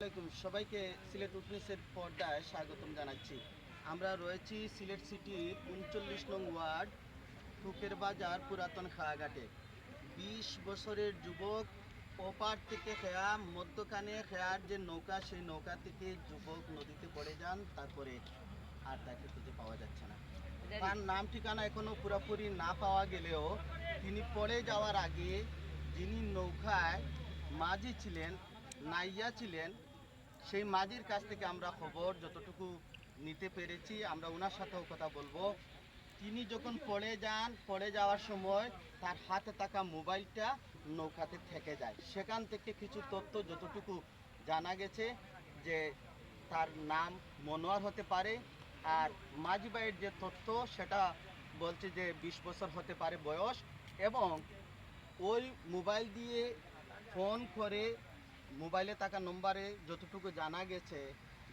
আলাইকুম সবাইকে সিলেট উইটনেসের পর্দায় স্বাগতম জানাচ্ছি। আমরা রয়েছি সিলেট সিটির ৩৯ নং ওয়ার্ড টুকের বাজার পুরাতন খেয়াঘাটে। ২০ বছরের যুবক ওপার থেকে খেয়া মধ্যখানে খেয়ার যে নৌকা, সেই নৌকা থেকে যুবক নদীতে পড়ে যান, তারপরে আর তাকে খুঁজে পাওয়া যাচ্ছে না। তার নাম ঠিকানা এখনো পুরোপুরি না পাওয়া গেলেও তিনি পড়ে যাওয়ার আগে যিনি নৌকায় মাঝি ছিলেন, নাইয়া ছিলেন, সেই মাঝির কাছ থেকে আমরা খবর যতটুকু নিতে পেরেছি, আমরা ওনার সাথেও কথা বলবো। তিনি যখন পড়ে যান, পড়ে যাওয়ার সময় তার হাতে থাকা মোবাইলটা নৌকাতে থেকে যায়। সেখান থেকে কিছু তথ্য যতটুকু জানা গেছে যে তার নাম মনোয়ার হতে পারে, আর মাঝি ভাইয়ের যে তথ্য সেটা বলছে যে ২০ বছর হতে পারে বয়স, এবং ওই মোবাইল দিয়ে ফোন করে মোবাইলে থাকা নম্বরে যতটুকু জানা গেছে,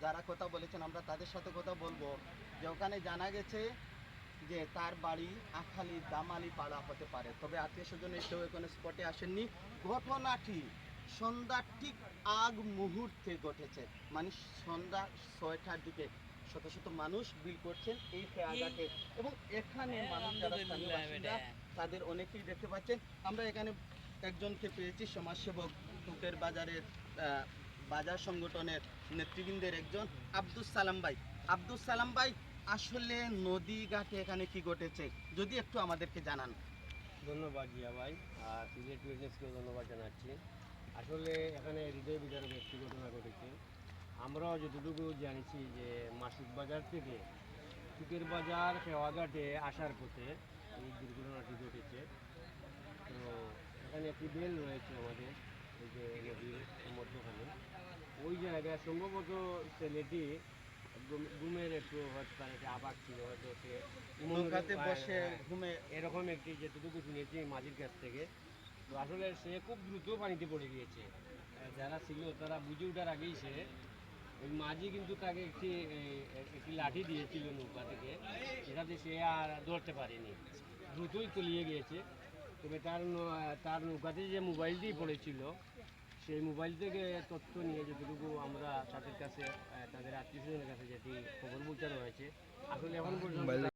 যারা কথা বলেছেন আমরা তাদের সাথে কথা বলবো, যে ওখানে জানা গেছে যে তার বাড়ি আখালি দামালি পাড়া হতে পারে। তবে আত্মীয় স্বজন কেউ এখানে স্পটে আসেননি। ঘটনাটি সন্ধ্যার ঠিক আগ মুহূর্তে ঘটেছে, মানে সন্ধ্যা ৬টার দিকে শত শত মানুষ বিল করছেন এই খেয়াঘাটে, এবং এখানে মানুষ যারা স্থানীয় বাসিন্দা তাদের অনেকেই দেখতে পাচ্ছেন। আমরা এখানে একজনকে পেয়েছি, সমাজসেবক টুকের বাজারের বাজার সংগঠনের নেতৃবৃন্দের একজন, আব্দুস সালাম ভাই। আব্দুস সালাম ভাই, আসলে নদী ঘাটে এখানে কি ঘটেছে যদি একটু আমাদেরকে জানান। ধন্যবাদ জিয়া ভাই, আর সিলেট উইটনেসকেও ধন্যবাদ জানাচ্ছি। আসলে এখানে হৃদয় বিদারক একটি ঘটনা ঘটেছে। আমরাও যতটুকু জানিছি যে মাসুক বাজার থেকে টুকের বাজার খেওয়াঘাটে আসার পথে এই দুর্ঘটনাটি ঘটেছে। তো এখানে একটি বেল রয়েছে আমাদের এই যে নদীর মধ্যখানে, ওই জায়গায় সম্ভবত ছেলেটি ঘুমের একটু হয়তো তার একটা আবাক ছিল, হয়তো সে নৌকাতে বসে ঘুমে এরকম একটি যেটুকু শুনেছি মাঝির কাছ থেকে। তো আসলে সে খুব দ্রুত পানিতে পড়ে গিয়েছে। যারা ছিল তারা বুঝে ওঠার আগেই সে ওই মাঝি কিন্তু তাকে একটি লাঠি দিয়েছিল নৌকা থেকে, যেটাতে সে আর ধরতে পারেনি, দ্রুতই তলিয়ে গিয়েছে। তবে তার নৌকাতে যে মোবাইলটি পড়েছিল, সেই মোবাইল থেকে তথ্য নিয়ে যতটুকু আমরা তাদের কাছে, তাদের আত্মীয় স্বজনের কাছে যেটি খবর পৌঁছানো হয়েছে, আসলে এখন পর্যন্ত